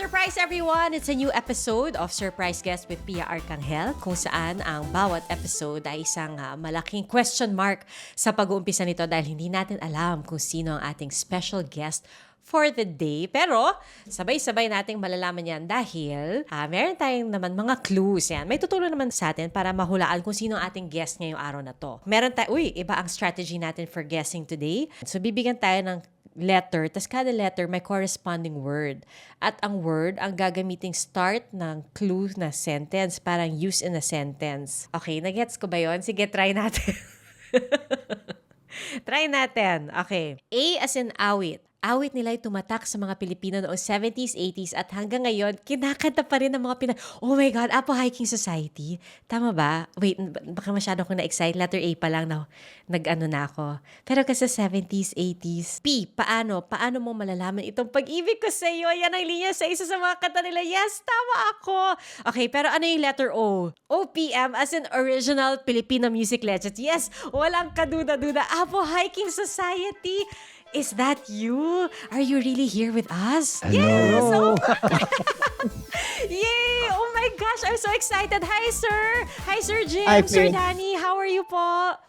Surprise everyone! It's a new episode of Surprise Guest with Pia Arcangel kung saan ang bawat episode ay isang malaking question mark sa pag-uumpisa nito dahil hindi natin alam kung sino ang ating special guest for the day. Pero sabay-sabay nating malalaman yan dahil meron tayong naman mga clues yan. May tutulong naman sa atin para mahulaan kung sino ang ating guest ngayong araw na to. Meron tayo, iba ang strategy natin for guessing today. So bibigyan tayo ng letter, tas kada letter may corresponding word. At ang word, ang gagamiting start ng clue na sentence, parang use in a sentence. Okay, nagets ko ba yun? Sige, try natin. Try natin. Okay. A as in awit. Awit nila ay tumatak sa mga Pilipino noong 70s, 80s at hanggang ngayon, kinakanta pa rin ng mga Pinay. Oh my God, APO Hiking Society. Tama ba? Wait, baka masyado akong na-excite. Letter A pa lang na nag-ano na ako. Pero kasi 70s, 80s. P, paano? Paano mo malalaman itong pag-ibig ko sa iyo? Yan ang linya sa isa sa mga kanta nila. Yes, tama ako. Okay, pero ano yung letter O? OPM as in Original Filipino Music Legends. Yes, walang kaduda-duda. APO Hiking Society. Is that you? Are you really here with us? Hello. Yes! Oh. Yay! Oh my gosh, I'm so excited. Hi, sir! Hi, Sir Jim! Hi, Sir Pia. Danny, how are you po?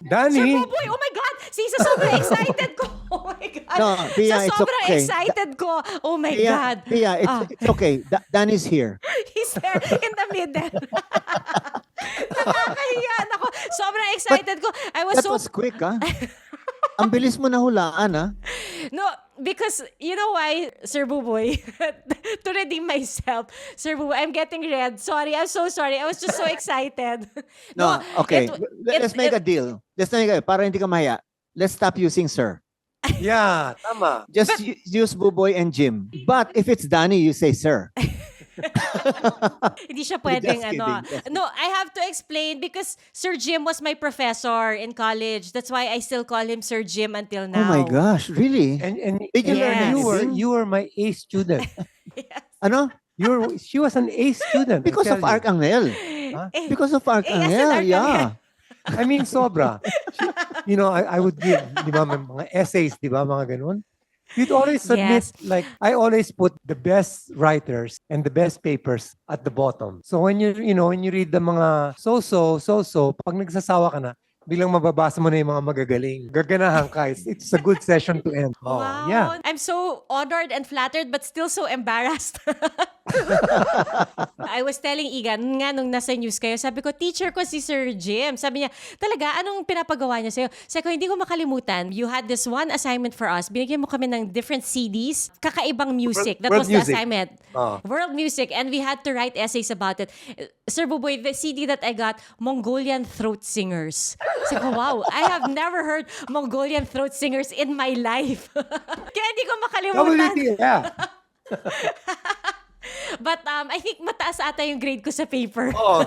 Danny? Sir Boboy, oh my God! Sobrang excited ko. Oh my God. No, Pia, it's sobrang okay. excited ko. Oh my Pia, God. Pia, it's okay. Danny's here. He's there in the middle. Nakakahiya. Ako, sobrang excited ko. I was That so... was quick, ha? Ang bilis mo nahulaan, ha? No, because you know why, Sir Boboy? To redeem myself, Sir Boboy, I'm getting red. Sorry, I'm so sorry. I was just so excited. No, okay. Let's make a deal. Para hindi ka mahiya. Let's stop using sir. Yeah, tama. Just use Boboy and Jim. But if it's Danny, you say sir. Hindi siya pwedeng Just ano. kidding. No, I have to explain because Sir Jim was my professor in college. That's why I still call him Sir Jim until now. Oh my gosh, really? And Did you learn Yes. anything? you were my A student. Yes. Ano? She was an A student. Because of Arcangel. Huh? Eh, Because of as in Arcangel, Arcangel. yeah. I mean, sobra. I would give, di ba, mga essays, di ba, mga ganun. You'd always submit, Yes. like, I always put the best writers and the best papers at the bottom. So when you read the mga so-so, pag nagsasawa ka na, biglang mababasa mo na yung mga magagaling. Gaganahan ka. It's a good session to end. Oh, wow. yeah. I'm so honored and flattered but still so embarrassed. I was telling Igan, nga nung nasa news kayo, sabi ko, teacher ko si Sir Jim. Sabi niya, talaga, anong pinapagawa niya sa'yo? Sabi ko, hindi ko makalimutan. You had this one assignment for us. Binigyan mo kami ng different CDs, kakaibang music. That World was the music. assignment. Oh. World music. And we had to write essays about it. Sir Boboy, the CD that I got, Mongolian Throat Singers. Sabi ko, wow, I have never heard Mongolian throat singers in my life. Kaya hindi ko makalimutan. Yeah. But I think mataas ata yung grade ko sa paper. Oh.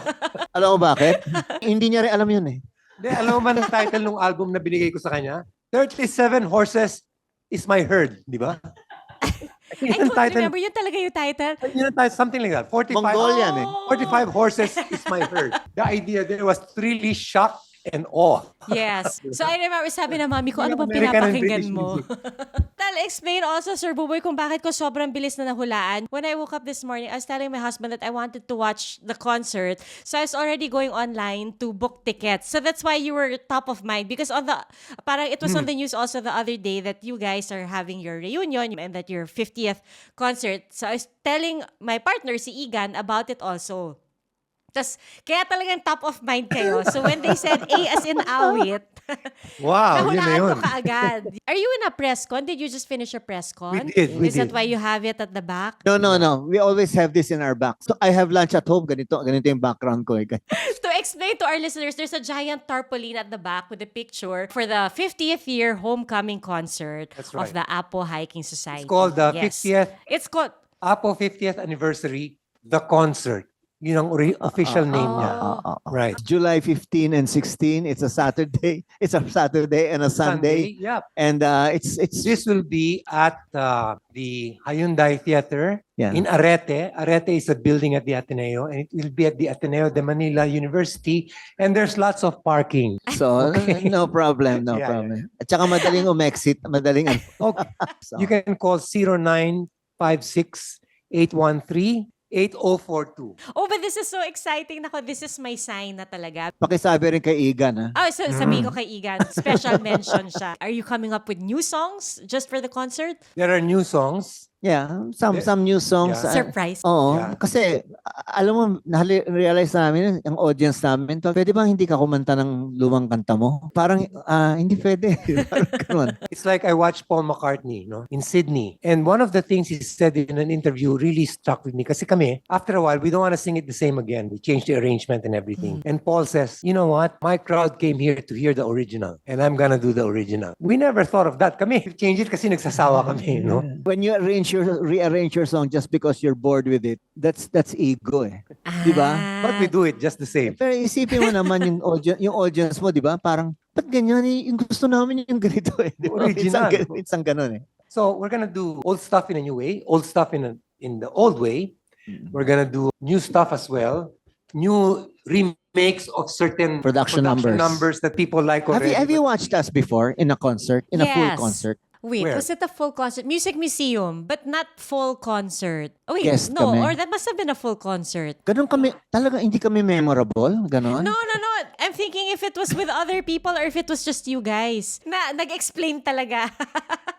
Alam mo bakit? Hindi niya rin alam yun eh. Hindi, alam mo man ang title ng album na binigay ko sa kanya? 37 Horses is My Herd, di ba? I don't remember. Yun talaga yung title. Yun ang title, something like that. 45, Mongolian eh. 45 horses is my herd. The idea there was really shock and awe. Yes. So I remember, sabi na mami ko, ano bang American and pinapakinggan British mo? music. I'll explain also, Sir Boboy, kung bakit ko sobrang bilis na nahulaan. When I woke up this morning, I was telling my husband that I wanted to watch the concert. So I was already going online to book tickets. So that's why you were top of mind. Because parang it was on the news also the other day that you guys are having your reunion and that your 50th concert. So I was telling my partner, si Igan, about it also. Tas, kaya talagang top of mind kayo. So when they said A as in awit, Wow, yun na nahulaan yun. ko kaagad. Are you in a press con? Did you just finish a press con? We did. Is that why you have it at the back? No. We always have this in our back. So I have lunch at home. Ganito yung background ko. Eh. To explain to our listeners, there's a giant tarpaulin at the back with a picture for the 50th year homecoming concert That's of right. the APO Hiking Society. It's called the Yes. 50th It's called... APO 50th Anniversary, The Concert. Yun ang official name niya. Right. July 15 and 16. It's a Saturday. It's a Saturday and a Sunday. Yep. And it's This will be at the Hyundai Theater Yeah. in Arete. Arete is a building at the Ateneo, and it will be at the Ateneo de Manila University. And there's lots of parking. so no problem, no Yeah, problem. At saka madaling umexit, madaling Okay. so, You can call 0956 0917-813-8042. Oh, but this is so exciting. Nako, this is my sign na talaga. Pakisabi rin kay Igan, ha? Oh, so sabihin ko kay Igan, special mention siya. Are you coming up with new songs just for the concert? There are new songs. Yeah, some new songs. Yeah. Surprise. Oo, Yeah. kasi alam mo, realize namin, ang audience namin, pwede bang hindi ka kumanta ng lumang kanta mo? Parang, hindi pwede. Parang ganun. It's like I watched Paul McCartney, in Sydney. And one of the things he said in an interview really struck with me. Kasi kami, after a while, we don't want to sing it the same again. We changed the arrangement and everything. And Paul says, you know what? My crowd came here to hear the original. And I'm gonna do the original. We never thought of that. Kami, change it kasi nagsasawa kami, When you rearrange your song just because you're bored with it, that's ego eh. Di ba? But we do it just the same. Pero isipin mo naman yung audience mo, di ba? Parang, ba't ganyan? Yung gusto namin yung ganito eh. Di ba? Original. Minsan ganun eh. So we're gonna do old stuff in a new way, old stuff in the old way. We're gonna do new stuff as well, new remakes of certain Production numbers that people like already. Have you watched us before in a concert, in a full Yes. concert? Wait, Where? was it a full concert? Music Museum, but not full concert. Oh, wait, Yes, no, kami. or that must have been a full concert. Ganun kami, talaga hindi kami memorable? Ganon? No. I'm thinking if it was with other people or if it was just you guys. Nag-explain talaga.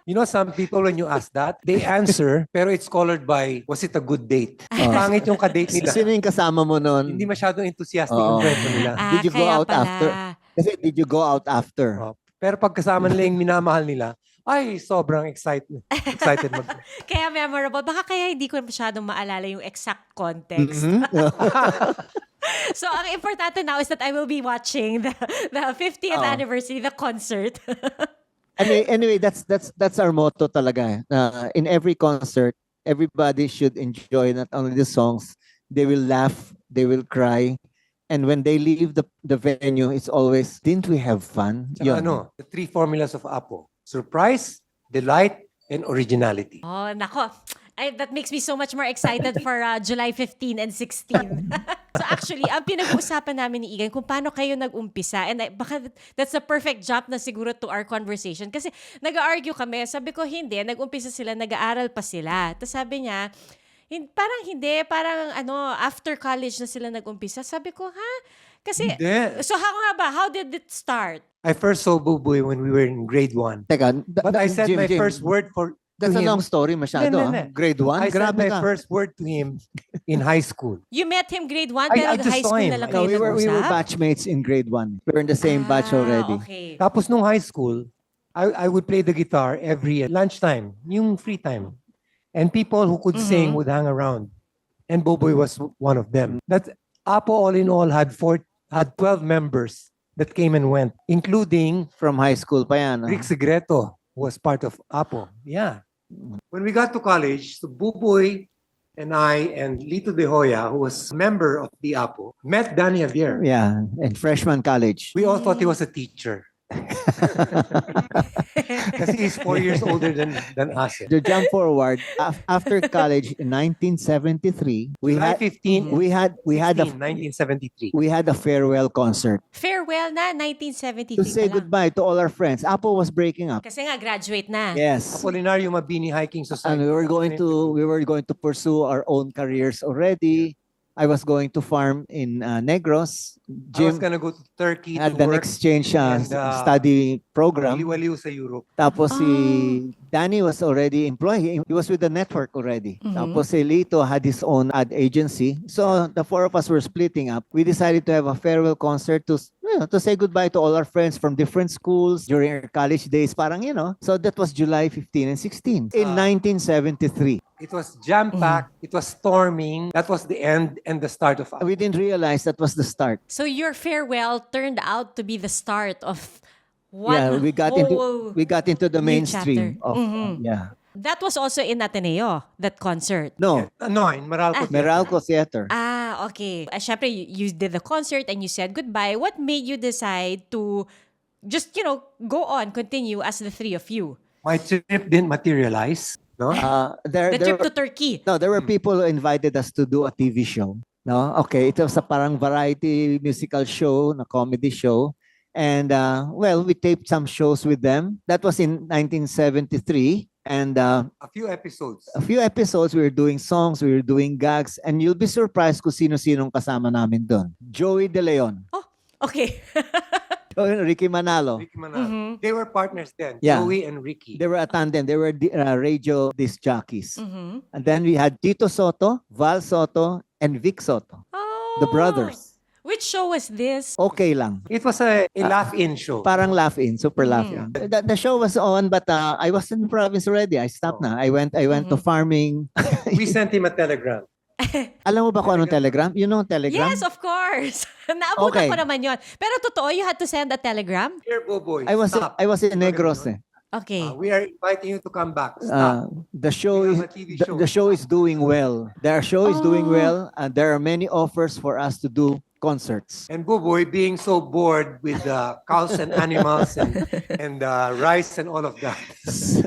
You know, some people when you ask that, they answer, pero it's colored by, was it a good date? Pangit yung ka-date nila. Sino yung kasama mo nun? Hindi masyadong enthusiastic Oo. yung kwento nila. Did you go kaya out pala. after? Kasi did you go out after? Oh. Pero pag kasama nila yung minamahal nila, ay, sobrang excited mag... Kaya memorable. Baka kaya hindi ko masyadong maalala yung exact context. Mhm. So, ang importante now is that I will be watching the 50th anniversary, the concert. Anyway, that's our motto talaga. In every concert, everybody should enjoy not only the songs, they will laugh, they will cry, and when they leave the venue, it's always, didn't we have fun? Tsaka Yun. the 3 formulas of APO. Surprise, delight, and originality. Oh, nako. That makes me so much more excited for July 15 and 16. So actually, ang pinag-uusapan namin ni Igan kung paano kayo nag-umpisa. And baka that's a perfect jump na siguro to our conversation. Kasi nag-argue kami. Sabi ko, hindi. Nag-umpisa sila, nag-aaral pa sila. Tapos sabi niya, parang hindi. Parang after college na sila nag-umpisa. Sabi ko, ha? Kasi, Hindi. so how did it start? I first saw Boboy when we were in grade 1. Teka, But I said Jim, my first word that's to a him. long story masyado. Hindi. Grade 1? I said Grabe my ka. first word to him in high school. You met him grade 1, I pero just high saw school him. na lang No, kayo we were nag-usap? batchmates in grade 1. We were in the same batch already. Okay. Tapos nung high school, I would play the guitar every lunchtime, yung free time. And people who could sing would hang around. And Boboy was one of them. That APO all in all had 12 members that came and went, including From high school pa yan. Rick Segreto, who was part of APO. Yeah. When we got to college, so Boboy and I and Lito De Hoya, who was a member of the APO, met Danny Javier. Yeah, in freshman college. We all thought he was a teacher. Kasi he's 4 years older than us. To jump forward, after college in 1973, we July had 15, we had 1973. we had a farewell concert Farewell na, 1973 to say pa lang. goodbye to all our friends. APO was breaking up. Kasi nga, graduate na. Yes. Apolinario Mabini Hiking Society. And we were going to pursue our own careers already. I was going to farm in Negros. I was Jim gonna go to Turkey had to an work. exchange and, study program. Liwaliw sa Europe. Tapos si Danny was already employed. He was with the network already. Tapos si Lito had his own ad agency. So the four of us were splitting up. We decided to have a farewell concert to say goodbye to all our friends from different schools during our college days. Parang, So that was July 15 and 16 in 1973. It was jam-packed. It was storming. That was the end and the start of We didn't realize that was the start. So your farewell turned out to be the start of one Yeah, we got into the new mainstream chapter. of yeah. That was also in Ateneo, that concert. No, No, in Meralco. Meralco Theater. Okay. Syempre, you did the concert and you said goodbye. What made you decide to just, go on, continue as the three of you? My trip didn't materialize. No? The trip to Turkey. No, there were people who invited us to do a TV show. No, okay, it was a parang variety musical show, na comedy show, and we taped some shows with them. That was in 1973. And A few episodes. a few episodes, we were doing songs, we were doing gags, and you'll be surprised kung sino-sinong kasama namin doon. Joey De Leon, Oh, okay. Ricky Manalo. Ricky Manalo. They were partners then. Yeah. Joey and Ricky. They were a tandem. They were radio disc jockeys. Mhm. And then we had Tito Soto, Val Soto, and Vic Soto, the Oh. brothers. Which show was this? Okay lang. It was a laugh-in show. Parang laugh-in, super Mhm. laugh-in. The show was on, but I was in the province already. I stopped na. I went to farming. We sent him a telegram. Alam mo ba kung anong telegram? You know telegram? Yes, of course. Naabutan Okay. ko naman yon. Pero totoo, you had to send a telegram? Here, Boboy. I was in Negros eh. Okay. We are inviting you to come back. Stop. The show We is have a TV show. the show is doing well. Their show is doing Oh. well, and there are many offers for us to do concerts. And Boboy being so bored with cows and animals and rice and all of that.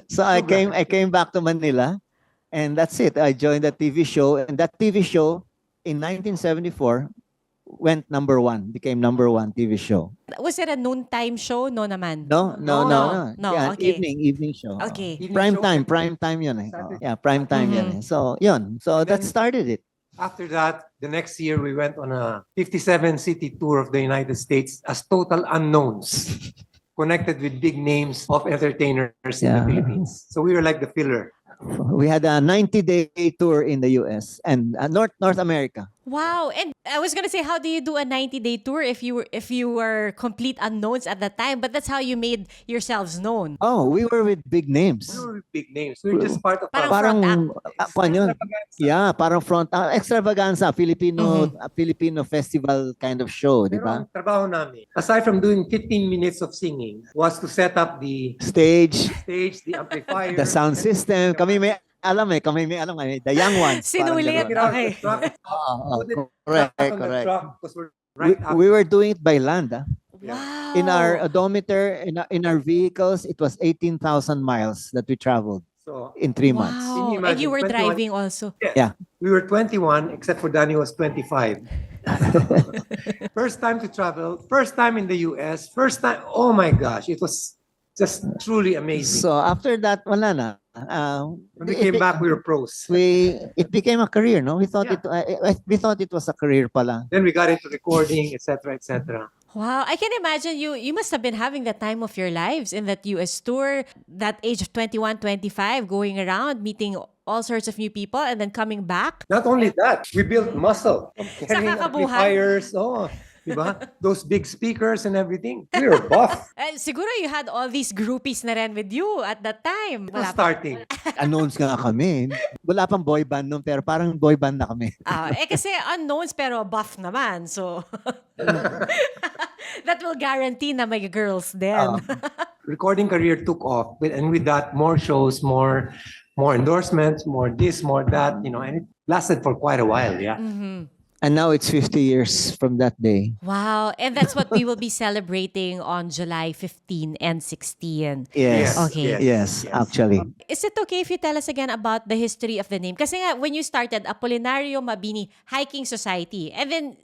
So I came back to Manila, and that's it. I joined the TV show, and that TV show in 1974 went became number one TV show. Was it a noontime show? No naman. No. Yeah, okay. evening show. Okay. Evening Prime show. time yun eh. Saturday. Yeah, prime time yun eh. So, yun. So that started it. After that, the next year, we went on a 57-city tour of the United States as total unknowns, connected with big names of entertainers in the Yeah. Philippines. So we were like the filler. We had a 90-day tour in the US and North America. Wow. And I was gonna say, how do you do a 90-day tour if you were complete unknowns at that time? But that's how you made yourselves known. Oh, we were with big names. We were with big names. We were just part of Parang Parang front kwan yun. extravaganza. Yeah, parang front extravaganza, Filipino festival kind of show, di Pero ba? ang trabaho namin, aside from doing 15 minutes of singing, was to set up the Stage, stage, the amplifier, the sound system. Kami may alam, the young ones. parang Sinulit. ganun. Get out Okay. the truck, Oo, put it correct, back on the correct. truck, because we're right We were doing it by land. Wow. In our odometer, in our vehicles, it was 18,000 miles that we traveled So in 3 months. Can you Wow. And imagine? you were 21 driving also. Yeah. we were 21, except for Danny was 25. First time to travel, first time in the US, first time, oh my gosh, it was just truly amazing. So after that, wala na. When we came back, we were pros. It became a career, no? We thought it was a career pala. Then we got into recording, etc., etc. Wow. I can imagine you must have been having the time of your lives in that US tour, that age of 21, 25, going around, meeting all sorts of new people and then coming back. Not only that, we built muscle. Carrying kakabuhan. amplifiers, diba? Those big speakers and everything. We were buff. Siguro you had all these groupies na rin with you at that time. It was Wala pa. starting. Announce nga kami. Wala pang boy band nun, pero parang boy band na kami. Kasi unknowns pero buff naman. So, that will guarantee na may girls then. Recording career took off, and with that, more shows, more endorsements, more this, more that, and it lasted for quite a while. Yeah. And now it's 50 years from that day. Wow. And that's what we will be celebrating on July 15 and 16. Yes. Okay. Yes, actually. Is it okay if you tell us again about the history of the name? Kasi nga, when you started, Apolinario Mabini Hiking Society, and then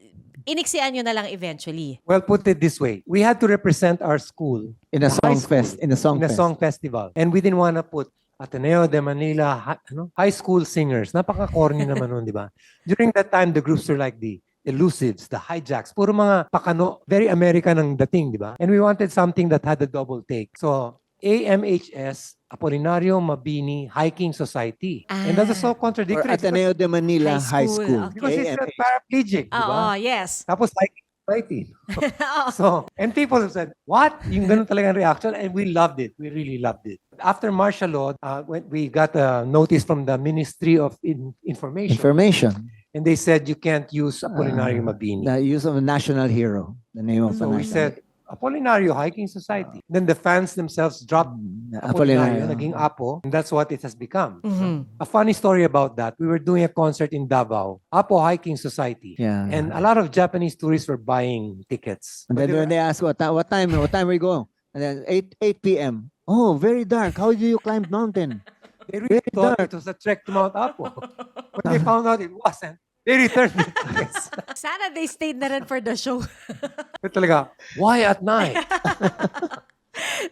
iniksian nyo na lang eventually. Well, put it this way: we had to represent our school In a high song school, fest. In a song in a fest. song festival, and we didn't want to put Ateneo de Manila, high school singers. Napaka-corny naman nun, di ba? During that time, the groups were like the Elusives, the Hijacks, puro mga pakano, very American ang dating, di ba? And we wanted something that had a double take. So, AMHS, Apolinario Mabini Hiking Society. And that was so Or contradictory. Ateneo de Manila High High school, School. okay. Because it's a AMH. paraplegic, di Oo, ba? yes. Tapos hiking society. So, and people have said, what? Yung ganun talagang reaction. And we loved it. We really loved it. After martial law, when we got a notice from the Ministry of Information. And they said, you can't use Apolinario Mabini. The use of a national hero. The name of So a we national said, Apolinario Hiking Society. Then the fans themselves dropped Apolinario, naging APO, and that's what it has become. A funny story about that, we were doing a concert in Davao, APO Hiking Society. Yeah. And a lot of Japanese tourists were buying tickets. And then when they ask what time we go? And then 8 p.m. Oh, very dark. How do you climb mountain? They really Very thought dark. it was a trek to Mount Apo. When they found out it wasn't, they returned the tickets. Sana they stayed na rin for the show. But talaga, why at night?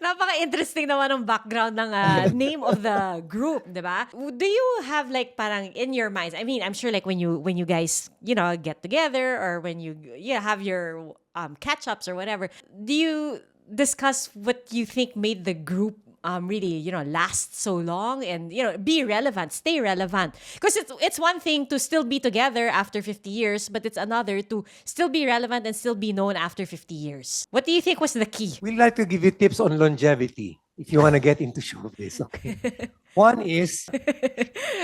Napaka-interesting naman ng background ng name of the group, di ba? Do you have like parang in your minds, I mean, I'm sure like when you guys, get together or when you have your catch-ups or whatever, do you discuss what you think made the group really, last so long and, be relevant, stay relevant? Because it's one thing to still be together after 50 years, but it's another to still be relevant and still be known after 50 years. What do you think was the key? We'd like to give you tips on longevity if you want to get into showbiz. Okay. One is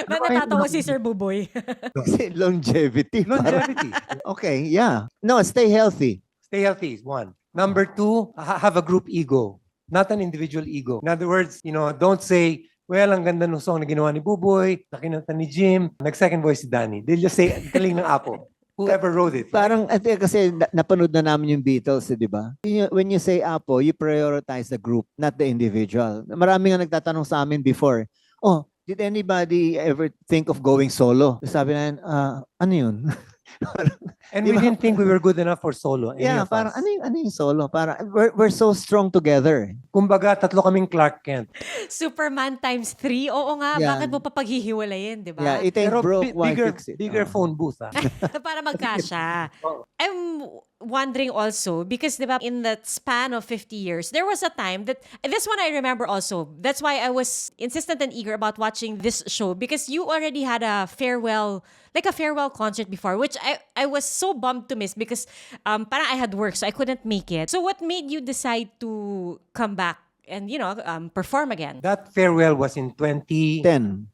Natatawa si Sir Boboy. Kasi longevity. longevity. Okay, yeah. No, stay healthy. Stay healthy is one. Number two, have a group ego, not an individual ego. In other words, don't say, well, ang ganda ng song na ginawa ni Boboy, nakinanta ni Jim, nag-second voice si Danny. They'll just say, galing ng APO. Whoever wrote it. Parang, kasi napanood na namin yung Beatles, di ba? When you say APO, you prioritize the group, not the individual. Marami nga nagtatanong sa amin before, oh, did anybody ever think of going solo? Sabi na, ano yun? And we didn't think we were good enough for solo. Yeah, parang ano yung solo? Parang we're so strong together. Kumbaga, tatlo kaming Clark Kent. Superman times 3? Oo nga, Yeah. bakit mo pa paghihiwalayin, di ba? Yeah, it ain't Pero broke, why fix it? bigger Oh. phone booth. Para magkasya. Oo. I'm wondering also, because diba, in the span of 50 years, there was a time that, this one I remember also, that's why I was insistent and eager about watching this show, because you already had a farewell concert before, which I was so bummed to miss because parang I had work, so I couldn't make it. So what made you decide to come back and, perform again? That farewell was in 2010.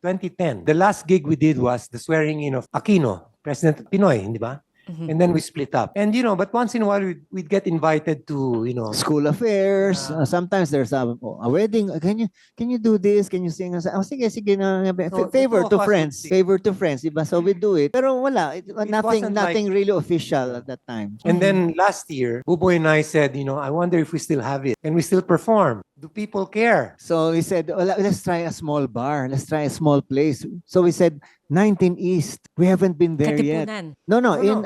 The last gig we did was the swearing in of Aquino, President of Pinoy, di ba? Mm-hmm. And then we split up. And, but once in a while, we'd get invited to, School affairs. Sometimes there's a wedding. Can you do this? Can you sing? Oh, sige na. So, Favor the two to of us friends. would sing. Favor to friends. Diba? So we do it. Pero wala. wasn't Nothing really official at that time. And then last year, Boboy and I said, I wonder if we still have it. Can we still perform? Do people care? So we said, let's try a small bar. Let's try a small place. So we said, 19 East. We haven't been there yet. Katipunan. No, No, in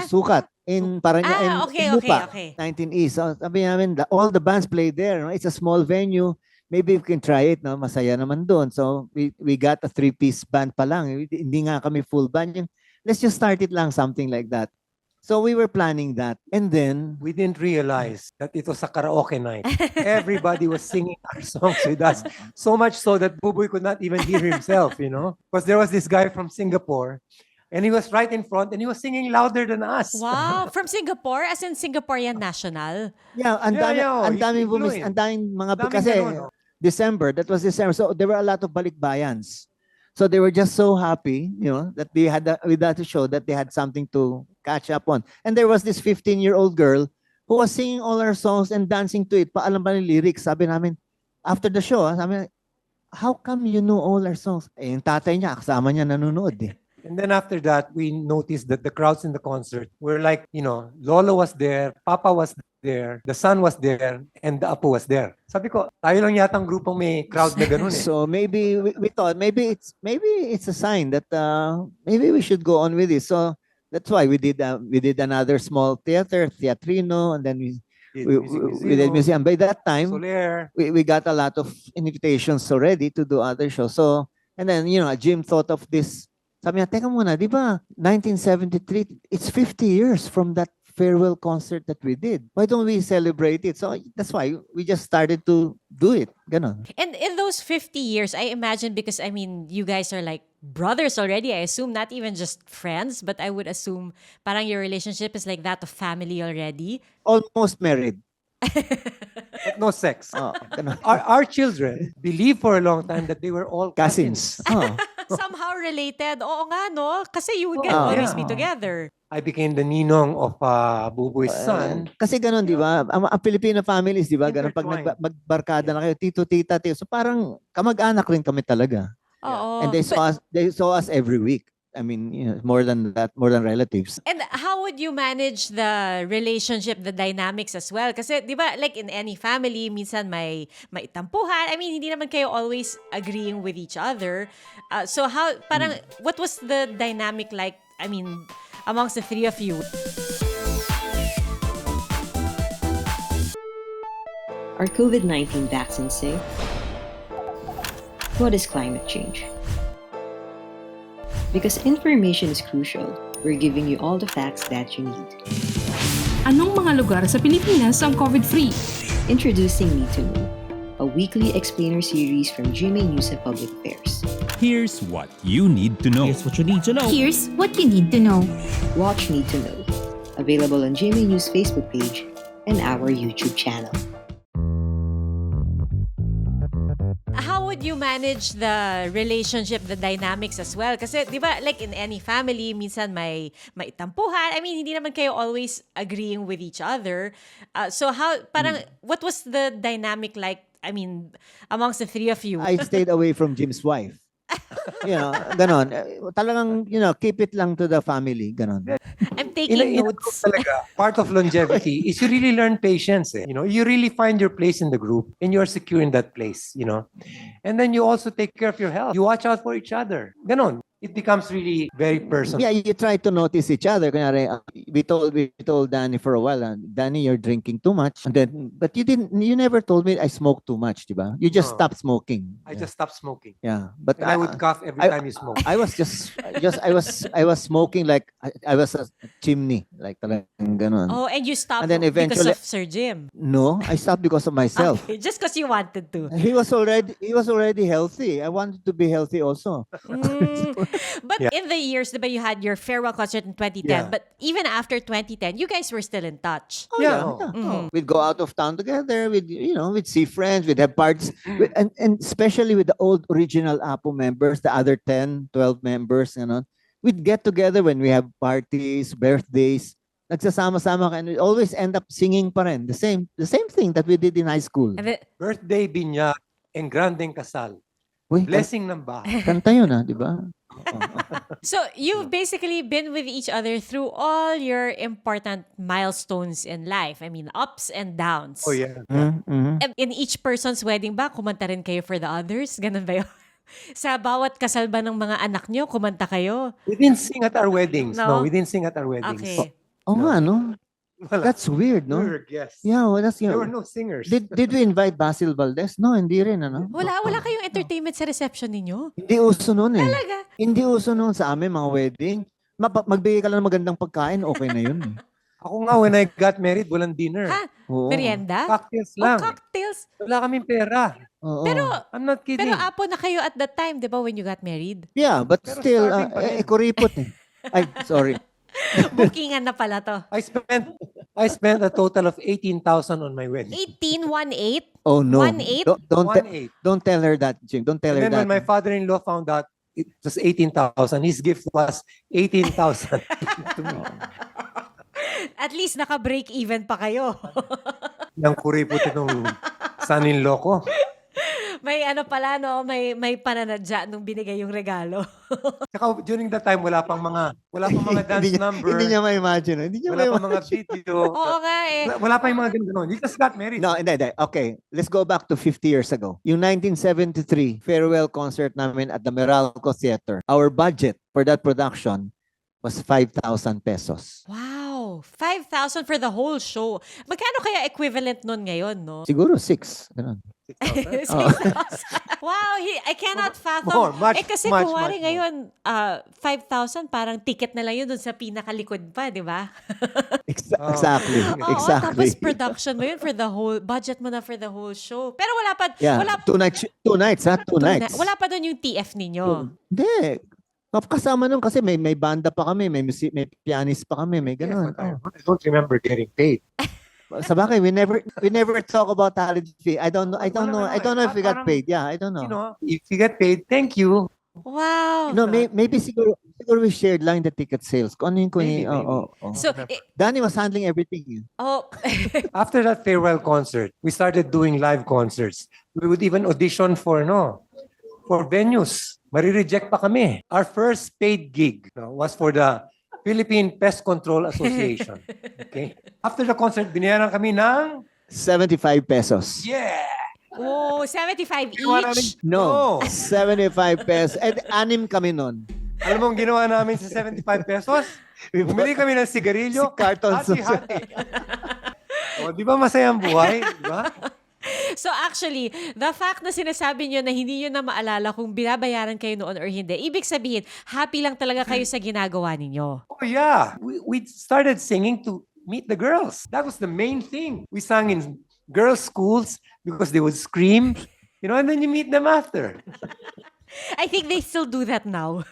Sukat. In Paranaque. Okay. 19 East. So sabi namin, all the bands play there. No? It's a small venue. Maybe we can try it. No? Masaya naman doon. So we got a 3-piece band pa lang. Hindi nga kami full band. Let's just start it lang, something like that. So we were planning that. And then, We didn't realize that it was a karaoke night. Everybody was singing our songs with us. So much so that Boboy could not even hear himself, Because there was this guy from Singapore, and he was right in front, and he was singing louder than us. Wow, from Singapore? As in Singaporean national? yeah, ang daming mga Daming kasi ganun, no? December, that was December. So there were a lot of balikbayans. So they were just so happy, that they had with that show that they had something to catch up on. And there was this 15-year-old girl who was singing all our songs and dancing to it. Paalam pa ng lyrics. Sabi namin, after the show, sabi namin, how come you know all our songs? Eh, yung tatay niya, kasama niya nanonood eh. And then after that, we noticed that the crowds in the concert were like, Lolo was there, Papa was there, the son was there, and the Apo was there. Sabi ko, tayo lang yata ang grupong may crowd na ganun eh. So maybe we thought maybe it's a sign that maybe we should go on with it. So that's why we did another small theatrino, and then we did museum. By that time, Soler. we got a lot of invitations already to do other shows. So and then Jim thought of this. Sabi niya, teka muna, di ba 1973, it's 50 years from that farewell concert that we did. Why don't we celebrate it? So that's why we just started to do it. Ganon. And in those 50 years, I imagine, because you guys are like brothers already, I assume, not even just friends, but I would assume parang your relationship is like that of family already. Almost married. But no sex. Oh, ganon. Our children believed for a long time that they were all Cousins. Oh. Somehow related. Oo nga, no? Kasi you would Oh, always yeah. be together. I became the ninong of Boboy's son. Kasi ganon, di ba? Ang Filipino families, di ba? Ganon, pag Intertwined. magbarkada na kayo, tito, tita, tito. So parang kamag-anak rin kami talaga. Oo. And they saw us every week. I mean, more than that, more than relatives. And how would you manage the relationship, the dynamics as well? Kasi, di ba, like in any family, minsan may tampuhan. I mean, hindi naman kayo always agreeing with each other. So what was the dynamic like, amongst the three of you? Are COVID-19 vaccines safe? What is climate change? Because information is crucial, we're giving you all the facts that you need. Anong mga lugar sa Pilipinas ang COVID-free? Introducing Need to Know, a weekly explainer series from GMA News and Public Affairs. Here's what you need to know. Here's what you need to know. Here's what you need to know. Watch Need to Know, available on GMA News Facebook page and our YouTube channel. How would you manage the relationship, the dynamics as well? Kasi, di ba, like in any family, minsan may tampuhan. I mean, hindi naman kayo always agreeing with each other. So how, what was the dynamic like, I mean, amongst the three of you? I stayed away from Jim's wife. Ganon. Talagang, keep it lang to the family. Ganon. I'm taking notes. Talaga, part of longevity is you really learn patience. You really find your place in the group and you're secure in that place. And then you also take care of your health. You watch out for each other. Ganon. It becomes really very personal. Yeah, you try to notice each other. Kunyari, we told Danny for a while, Danny, you're drinking too much. But you never told me I smoke too much, diba? You just stopped smoking. I just stopped smoking. Yeah, but And I would cough every time you smoke. I was smoking like I was a chimney, like talagang ganon. Oh, and you stopped And then because eventually- of Sir Jim. No, I stopped because of myself. Okay, just because you wanted to. He was already healthy. I wanted to be healthy also. But Yeah. in the years, diba, you had your farewell concert in 2010. Yeah. But even after 2010, you guys were still in touch. Oh, Yeah. Oh. We'd go out of town together. We'd see friends. We'd have parties. And especially with the old original APO members, the other 10, 12 members, we'd get together when we have parties, birthdays. Nagsasama-sama ka, and we always end up singing pa rin. The same thing that we did in high school. And then, Birthday, binyag, and grandeng kasal. Uy, Blessing ng bahay. kanta yun di ba? so you've basically been with each other through all your important milestones in life. I mean, ups and downs. Oh, yeah. Mm-hmm. And in each person's wedding ba, kumanta rin kayo for the others? Ganun ba yun? Sa bawat kasal ba ng mga anak nyo, kumanta kayo? We didn't sing at our weddings. No? No, we didn't sing at our weddings. Okay. Oh, nga, no? Wala. That's weird, no? We were guests. Yeah, well, that's There were no singers. Did we invite Basil Valdez? No, hindi rin, Wala kayong entertainment sa reception ninyo? Hindi uso noon eh. Talaga? Hindi uso noon sa amin, mga wedding. Magbigay ka lang ng magandang pagkain, okay na yun. Ako nga, when I got married, walang dinner. Ha? Oo. Merienda? Cocktails O lang. cocktails? Wala kaming pera. Oo. Pero, I'm not kidding. pero apo na kayo at that time, di ba, when you got married? Yeah, but Pero still, starving pa rin. kuripot eh. Ay, sorry. Bookingan na pala to. I spent a total of 18,000 on my wedding. 1818? Oh no. 1-8? Don't tell her that, Jim. Don't tell And her then that. when my father-in-law found out it was 18,000, his gift was 18,000 to me. At least naka-break even pa kayo. Nang kuripot itong son-in-law ko. May ano pala, no? May pananadya nung binigay yung regalo. Saka during that time, wala pang mga dance number. Hindi niya ma-imagine. Hindi niya Wala pang ma-imagine. mga video. Oo nga eh. Wala pa yung mga ganun. He just got married. No, hindi. Okay, let's go back to 50 years ago. Yung 1973 farewell concert namin at the Meralco Theater. Our budget for that production was 5,000 pesos. Wow! 5,000 for the whole show. Magkano kaya equivalent nun ngayon, no? Siguro 6. Ganun. 6,000. Wow! I cannot fathom. More, much, kasi much, kung wari much ngayon, 5,000 parang ticket na lang yun dun sa pinakalikod pa, di ba? Exactly. Oo, Exactly. tapos production mo yun for the whole, budget mo na for the whole show. Pero wala pa, Yeah. wala, 2 nights, ha? 2 nights. wala pa dun yung TF ninyo. Hindi. Kasama nun kasi may banda pa kami, may pianist pa kami, may Yes, ganun. but I don't remember getting paid. Sa bagay, we never talk about talent fee. I don't know if we got Parang, paid. Yeah, I don't know. If you get paid, thank you. Wow! No, maybe siguro we shared lang the ticket sales. Kung ano yung Maybe. oh. So, Danny was handling everything. oh, After that farewell concert, we started doing live concerts. We would even audition for venues. Marireject pa kami. Our first paid gig was for the Philippine Pest Control Association. Okay? After the concert, binayaran kami ng 75 pesos. yeah! oh, 75 Ginawa namin- each? No, 75 pesos. And 6 kami nun. Alam mo ang ginawa namin sa 75 pesos? Bumili kami ng sigarilyo. Si cartons. Hati-hati. O, di ba masaya ang buhay? Di ba? So actually, the fact na sinasabi nyo na hindi nyo na maalala kung binabayaran kayo noon or hindi, ibig sabihin, happy lang talaga kayo sa ginagawa ninyo. Oh yeah, we started singing to meet the girls. That was the main thing. We sang in girls' schools because they would scream, and then you meet them after. I think they still do that now.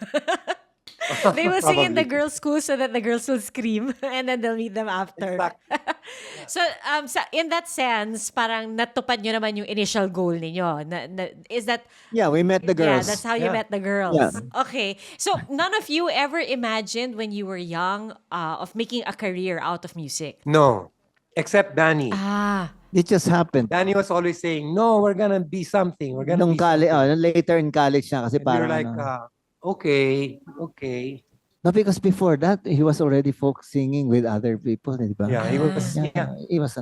They will sing in the Probably. girls' school so that the girls will scream and then they'll meet them after. Exactly. So, in that sense, parang natupad nyo naman yung initial goal ninyo. Is that... Yeah, we met the Yeah, girls. that's how you Yeah. met the girls. Yeah. Okay. So, none of you ever imagined when you were young of making a career out of music? No, except Danny. Ah. It just happened. Danny was always saying, "No, we're gonna be something. We're gonna Nung be college, something." later in college na kasi And we were parang like, okay. no, because before that, he was already folk singing with other people, di ba? Yeah, he was. Yeah. He was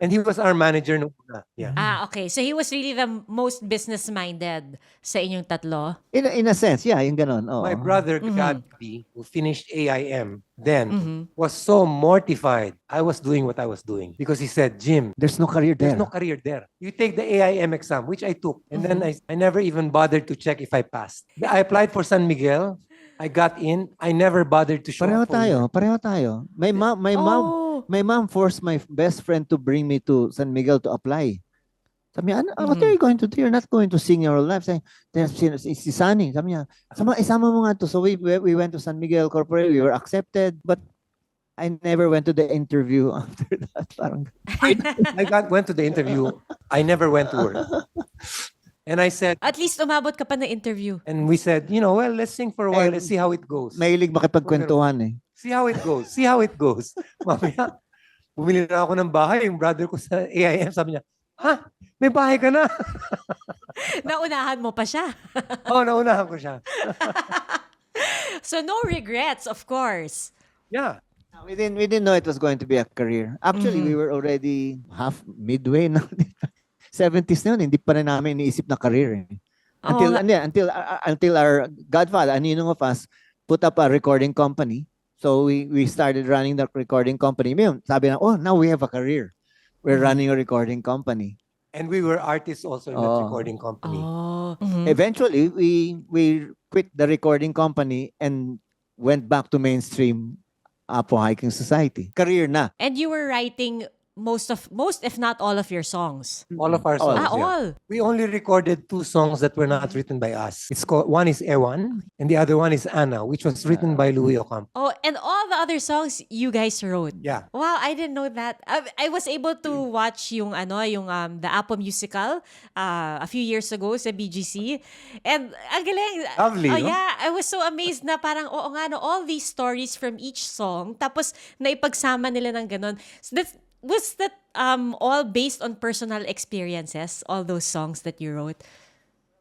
And he was our manager nung una. Yeah. Ah, okay. So, he was really the most business-minded sa inyong tatlo? in a sense, yeah, yung ganon. Oo. My brother Gabby, who finished AIM then, was so mortified I was doing what I was doing because he said, "Jim, There's no career there. there's no career there. You take the AIM exam," which I took, and then I never even bothered to check if I passed. I applied for San Miguel. I got in. I never bothered to show Pareho up for work. tayo. Oh. My mom forced my best friend to bring me to San Miguel to apply. Sabi niya, what are you going to do? You're not going to sing your whole life. Sabi, si Sunny. Sabi niya, isama mo nga to. So we went to San Miguel Corporate. We were accepted. But I never went to the interview after that. Parang, Went to the interview. I never went to work. And I said, At least umabot ka pa na interview. and we said, well, let's sing for a while. Let's see how it goes. mahilig makipagkwentuhan eh. See how it goes. See how it goes. Mamaya, bumili na ako ng bahay. Yung brother ko sa AIM, sabi niya, "Ha? May bahay ka na?" Naunahan mo pa siya. Oh, naunahan ko siya. So, no regrets, of course. Yeah. We didn't know it was going to be a career. Actually, we were already midway na. 70s na yun, hindi pa rin namin iniisip na career eh. Until our godfather, aninong of us, put up a recording company. So we started running the recording company. Sabi na, now we have a career. We're running a recording company. And we were artists also in that recording company. Oh. Eventually, we quit the recording company and went back to mainstream APO Hiking Society. Career na. And you were writing most if not all of your songs. All of our songs. yeah. All. We only recorded 2 songs that were not written by us. One is Ewan, and the other one is Anna, which was written by Louis Ocampo. Oh, and all the other songs you guys wrote. Yeah. Wow, I didn't know that. I was able to watch yung the APO musical a few years ago sa BGC. And ang galing. Lovely, Oh no? yeah, I was so amazed na parang oo nga no, all these stories from each song tapos naipagsama nila ng ganun. So was that all based on personal experiences, all those songs that you wrote?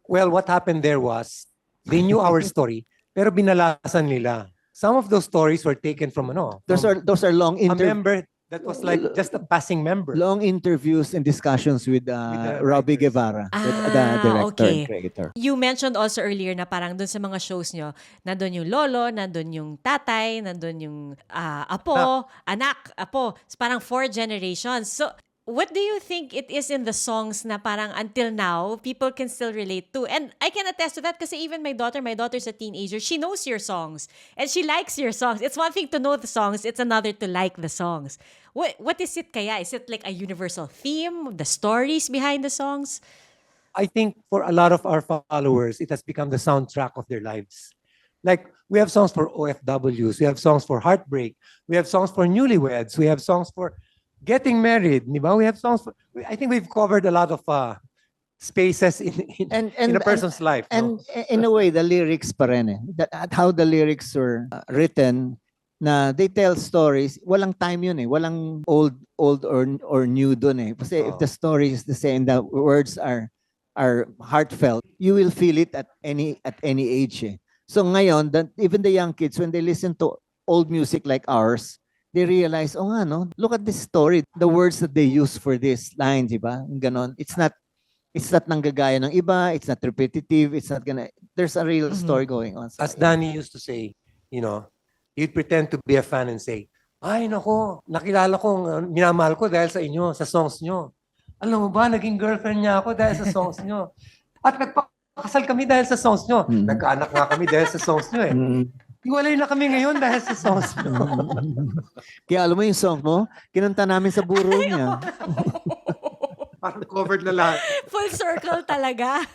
Well, what happened there was, they knew our story, pero binalasan nila. Some of those stories were taken from Those are long a member that was like just a passing member. long interviews and discussions with Robbie writers. Guevara, the Ah, director okay. and creator. You mentioned also earlier na parang dun sa mga shows nyo, nandun yung lolo, nandun yung tatay, nandun yung apo, anak, apo. It's parang 4 generations. So, what do you think it is in the songs na parang until now, people can still relate to? And I can attest to that kasi even my daughter's a teenager, she knows your songs. And she likes your songs. It's one thing to know the songs, it's another to like the songs. What is it kaya? Is it like a universal theme? The stories behind the songs? I think for a lot of our followers, it has become the soundtrack of their lives. Like, we have songs for OFWs, we have songs for heartbreak, we have songs for newlyweds, we have songs for getting married, di ba? We have songs for, I think we've covered a lot of spaces in a person's life. And in a way, the lyrics pa rin eh. How the lyrics were written, na they tell stories, walang time yun eh. Walang old or new dun eh. Kasi if the story is the same, the words are heartfelt, you will feel it at any age eh. So ngayon, even the young kids, when they listen to old music like ours, they realize, oh nga no, look at this story, the words that they use for this line, di ba? Ganon. It's not nanggagaya ng iba, it's not repetitive, there's a real story going on. So, As Danny used to say, he'd pretend to be a fan and say, "Ay nako, nakilala ko, minamahal ko dahil sa inyo, sa songs nyo. Alam mo ba, naging girlfriend niya ako dahil sa songs nyo. At nagpakasal kami dahil sa songs nyo. Nagkaanak nga kami dahil sa songs nyo eh. Hiwalay na kami ngayon dahil sa songs nyo. Kaya alam mo yung song mo, kinanta namin sa buro niya. Parang covered na lahat. Full circle talaga.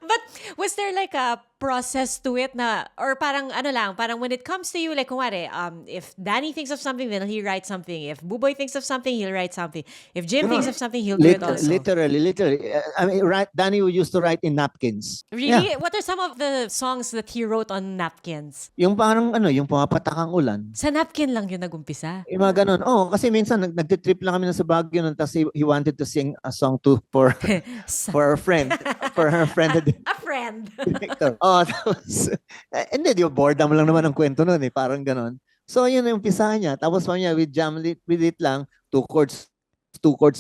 But was there like a process to it na, or parang ano lang, parang when it comes to you, like kumare, if Danny thinks of something, then he writes something. If Boboy thinks of something, he'll write something. If Jim thinks of something, he'll do it also. Literally. I mean, Danny used to write in napkins. Really? Yeah. What are some of the songs that he wrote on napkins? Yung parang yung Pumapatak Ang Ulan. Sa napkin lang yun nagumpisa. Yung mga ganun. Oh, kasi minsan nagtitrip lang kami na sa Baguio nun, tapos he wanted to sing a song for our friend, for her friend. A friend. Director. Oh, tapos, hindi, di ba, boredom lang naman ang kwento nun eh, parang ganon. So, yun yung umpisa niya. Tapos pa niya, with it lang, two chords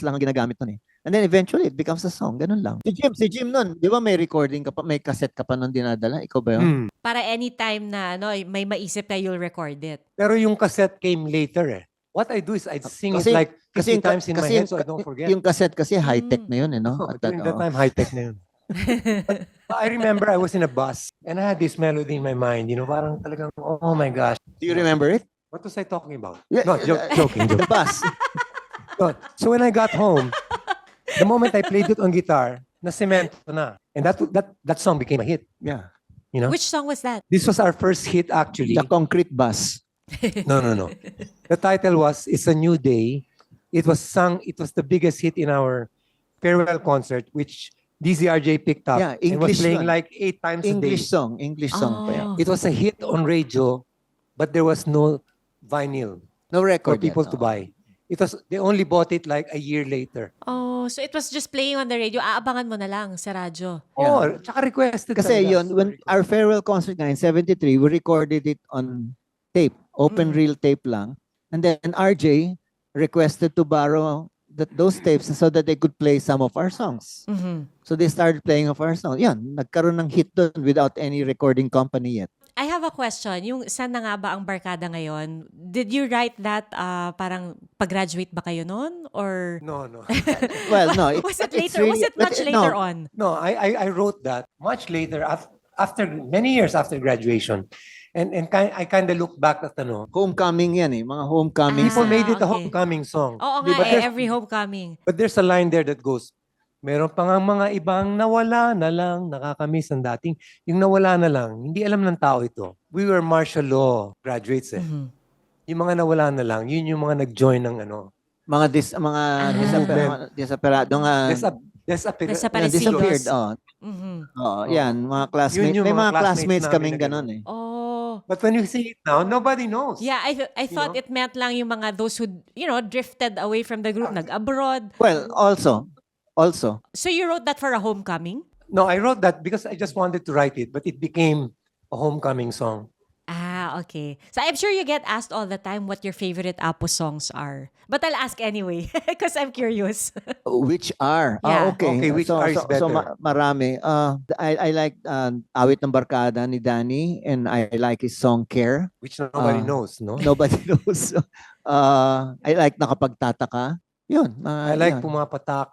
lang ang ginagamit nun eh. And then eventually, it becomes a song. Ganun lang. Si Jim nun, di ba may recording ka pa, may cassette ka pa nun dinadala? Ikaw ba yun? Para anytime na may maisip na you'll record it. Pero yung cassette came later eh. What I do is I sing it like 50 times in my head so I don't forget. Yung cassette kasi high-tech na yun eh, no? During that time, high-tech na yun. But I remember I was in a bus and I had this melody in my mind. Parang talagang, oh my gosh. Do you remember it? What was I talking about? Yeah, No, joking. The bus. No. So when I got home, the moment I played it on guitar, na-cemento na. And that song became a hit. Yeah. Which song was that? This was our first hit actually. The Concrete Bus. No. The title was It's a New Day. It was the biggest hit in our farewell concert, which DZRJ picked up Yeah, and was English playing one. like 8 times English a day. English song pa yan. Oh. It was a hit on radio, but there was no vinyl No for record people yet, to no. buy. They only bought it like a year later. Oh, so it was just playing on the radio. Aabangan mo na lang sa radyo. Yeah. Oh, tsaka requested. Kasi talaga. yun, when our farewell concert nga in 73, we recorded it on tape, open reel tape lang. And then RJ requested to borrow those tapes so that they could play some of our songs. Mhm. So they started playing of our songs. Yan, nagkaroon ng hit doon without any recording company yet. I have a question. Yung Saan na nga ba ang Barkada ngayon? Did you write that parang pag-graduate ba kayo noon? Or No. Well, no. was it it's later? really- Was it much but, later no, on? No, I wrote that much later after many years after graduation. And I kind of look back at Homecoming yan eh. Mga homecoming. people made it a okay. homecoming song. Oo Di nga ba? every homecoming. But there's a line there that goes, meron pa nga mga ibang nawala na lang, nakakamiss ang dating. Yung nawala na lang, hindi alam ng tao ito. We were martial law graduates eh. Mhm. Yung mga nawala na lang, yun yung mga nag-join ng Mga Movement. disapperado nga. Desaparecidos. Disappeared. Oh. Mhm. Oh, yan, mga classmates. Yun yung May mga mga classmates classmates namin kaming na ganun eh. Oh. But when you see it now, nobody knows. Yeah, I thought know? it meant lang yung mga those who, drifted away from the group, nag-abroad. Well, also. So you wrote that for a homecoming? No, I wrote that because I just wanted to write it, but it became a homecoming song. Ah, okay. So I'm sure you get asked all the time what your favorite APO songs are. But I'll ask anyway because I'm curious. Which are? Yeah. Okay. Okay, which are is So better? marami. I like Awit ng Barkada ni Danny, and I like his song Care. Which nobody Ah. knows, no? Nobody knows. I like Nakapagtataka. Yun. I like yun. Pumapatak.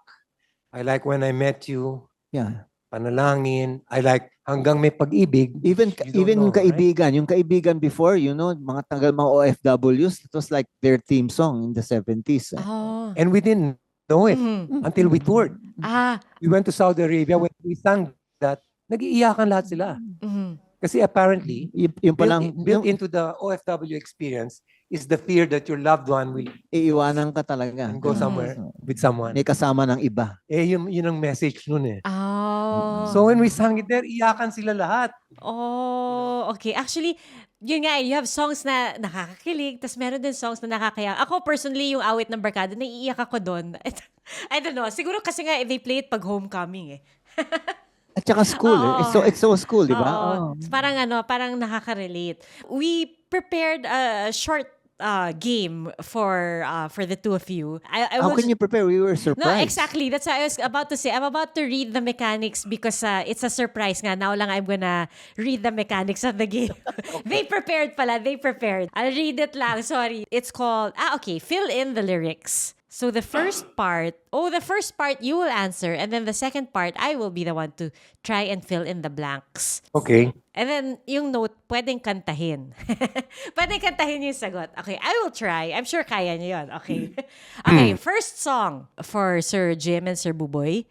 I like When I Met You. Yeah. Panalangin. I like Hanggang May Pag-ibig. Even You don't even know, yung kaibigan, before, mga mga OFWs, it was like their theme song in the 70s. Oh. And we didn't know it Mhm. until we toured. Ah. We went to Saudi Arabia. When we sang that, nag-iiyakan lahat sila. Mhm. Kasi apparently, Yung palang built into the OFW experience is the fear that your loved one will iiwanan ka talaga. go somewhere with someone. May kasama ng iba. Yun ang message nun eh. Oh. So when we sang it there, iyakan sila lahat. Oh, okay. Actually, yun nga, you have songs na nakakakilig, tapos meron din songs na nakakaya. Ako personally, yung Awit ng Barkada, naiiyak ako doon. I don't know. Siguro kasi nga, they play it pag homecoming eh. At saka school. Oo. It's so school, di ba? Oo. Oh. Parang nakaka-relate. We prepared a short game for the two of you. I How was, can you prepare? We were surprised. No, exactly. That's what I was about to say. I'm about to read the mechanics because it's a surprise nga. Now lang I'm gonna read the mechanics of the game. They prepared pala. They prepared. I'll read it lang. Sorry. It's called, fill in the lyrics. So the first part you will answer, and then the second part, I will be the one to try and fill in the blanks. Okay. And then yung note, pwedeng kantahin. Pwedeng kantahin yung sagot. Okay, I will try. I'm sure kaya niyo yun. Okay. Okay, first song for Sir Jim and Sir Buboy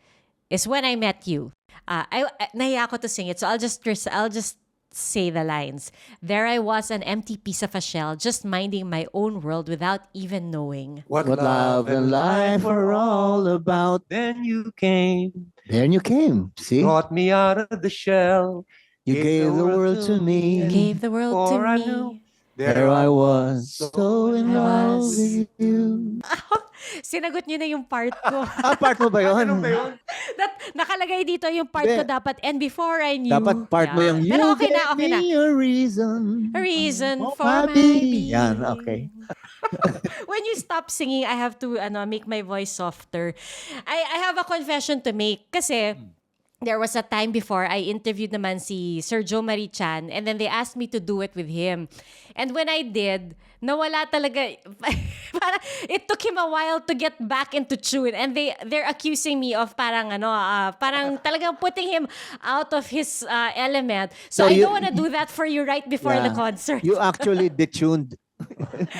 is When I Met You. Nahiya ako to sing it, so I'll just say the lines. There I was, an empty piece of a shell, just minding my own world without even knowing. What love and life are all about. Then you came, Then you came. See? brought me out of the shell. You gave the world to me. Gave the world to Before I me. knew, There I was, so in love was. with you. Sinagot niyo na yung part ko. Part mo ba yun? Ano ba yun? Nakalagay dito yung part ko dapat. And before I knew. Dapat part mo yung, Pero you okay na, okay gave na. me a reason. A reason Oh, for my baby. being. Yan, okay. When you stop singing, I have to make my voice softer. I have a confession to make. Kasi, there was a time before I interviewed naman si Sir Joe Marie Chan, and then they asked me to do it with him. And when I did, nawala talaga. It took him a while to get back into tune, and they're accusing me of parang talagang putting him out of his element. So I don't want to do that for you right before the concert. You actually detuned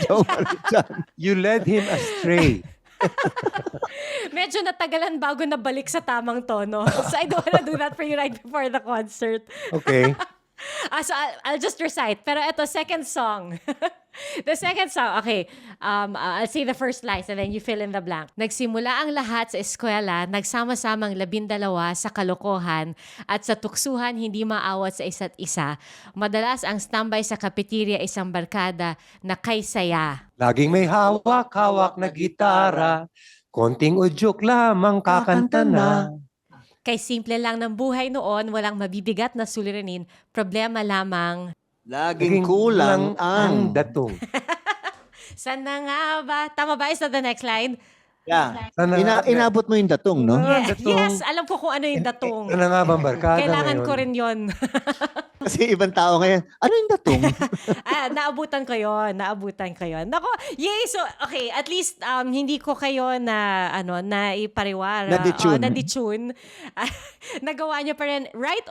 Joe Marichan. You led him astray. Medyo natagalan bago nabalik sa tamang tono. So I don't want to do that for you right before the concert. Okay. So I'll just recite. Pero ito, second song. The second song, okay. I'll say the first lines and then you fill in the blank. Nagsimula ang lahat sa eskwela, nagsama-samang 12 sa kalokohan at sa tuksuhan hindi maawat sa isa't isa. Madalas ang standby sa cafeteria isang barkada na kay saya. Laging may hawak-hawak na gitara. Konting udyok lamang kakanta na. Kay simple lang ng buhay noon, walang mabibigat na suliranin, problema lamang. Laging kulang ang datong. Sana nga ba? Tama ba? Is that the next line? Yeah. Sana Inabot mo yung datong, no? datong. Yes, alam ko kung ano yung datong. Ano nga bang barkada Kailangan ngayon? ko rin yon. Kasi ibang tao ngayon, ano yung datong? Naabutan ko yon. Nako, yay! So, okay, at least hindi ko kayo na ipariwara. Na-detune. Na-detune. Nagawa niyo pa rin right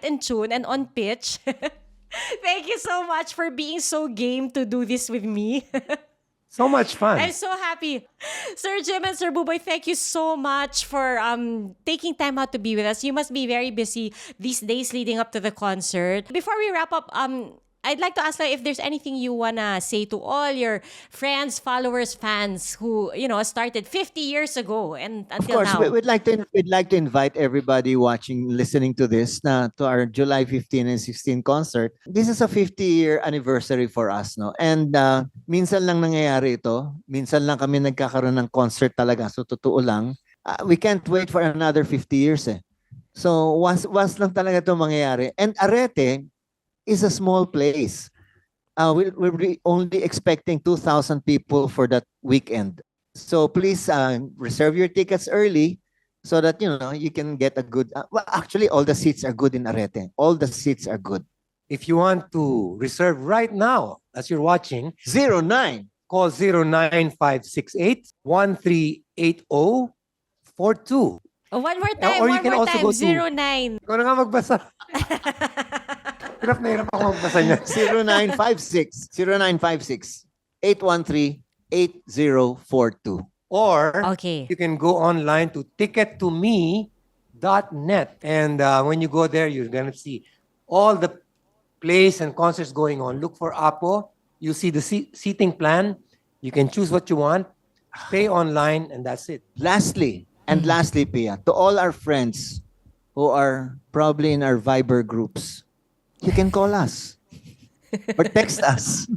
in tune and on pitch. Thank you so much for being so game to do this with me. So much fun. I'm so happy. Sir Jim and Sir Buboy, thank you so much for taking time out to be with us. You must be very busy these days leading up to the concert. Before we wrap up, I'd like to ask if there's anything you wanna say to all your friends, followers, fans who started 50 years ago and Of until course, now. we'd like to invite everybody watching, listening to this, to our July 15 and 16 concert. This is a 50-year anniversary for us, no? And minsan lang nangyayari ito. Minsan lang kami nagkakaroon ng concert talaga. So totoo lang. We can't wait for another 50 years eh. So once lang talaga ito mangyayari. And Arete is a small place. We're only expecting 2,000 people for that weekend. So please reserve your tickets early so that you can get a good. Actually, all the seats are good in Arete. All the seats are good. If you want to reserve right now, as you're watching, 09. call 09568-138042. One more time, Or you can also go to- 09. Ikaw na nga magbasa. Hirap na hirap ako magbasa niya. 0956-813-8042. Or Okay. you can go online to tickettome.net. And when you go there, you're going to see all the plays and concerts going on. Look for APO. You see the seating plan. You can choose what you want. Pay online, and that's it. Lastly, Pia, to all our friends who are probably in our Viber groups, you can call us or text us.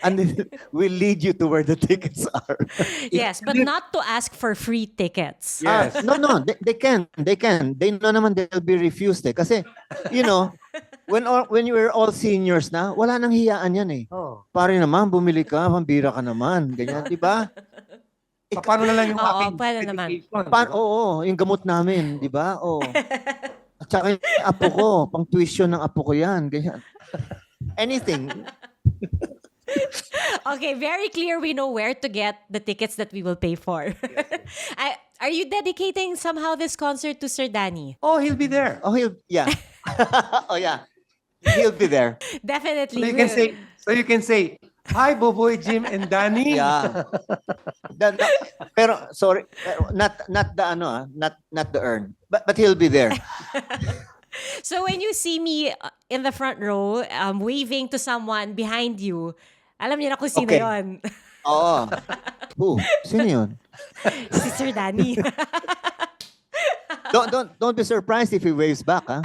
And we'll lead you to where the tickets are. Yes, but not to ask for free tickets. Yes. No, they can. They know naman they'll be refused eh. Kasi, when you were all seniors na, wala nang hiyaan yan eh. Oh. Pare naman, bumili ka, pambira ka naman. Ganyan, di ba? Paano na lang yung Oo, aking pwede naman. medication? Oo, yung gamot namin, di ba? Oo. At saka yung apo ko, pang tuition ng apo ko yan. Ganyan. Anything. Okay, very clear. We know where to get the tickets that we will pay for. Are you dedicating somehow this concert to Sir Danny? Oh, he'll be there. Oh, yeah. Oh, yeah. He'll be there. Definitely. So you can say, hi, Boboy, Jim, and Danny. Yeah. Pero sorry, not the not the urn, but he'll be there. So when you see me in the front row, waving to someone behind you, alam niyo na kung sino Okay. yon. Oo. Sino yun? Si Sir Danny. Don't be surprised if he waves back, ha?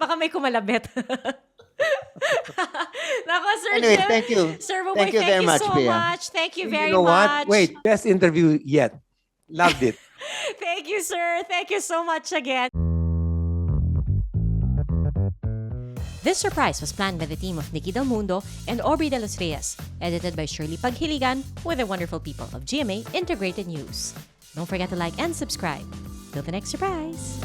Baka may kumalabit. Nako, Sir Anyway, Jim. thank you. Sir Boboy, Thank you very much, so Pia. much. Thank you very You know much. what? Wait, best interview yet. Loved it. Thank you, sir. Thank you so much again. This surprise was planned by the team of Nikki Del Mundo and Aubrey De Los Reyes, edited by Shirley Paghiligan with the wonderful people of GMA Integrated News. Don't forget to like and subscribe. Till the next surprise!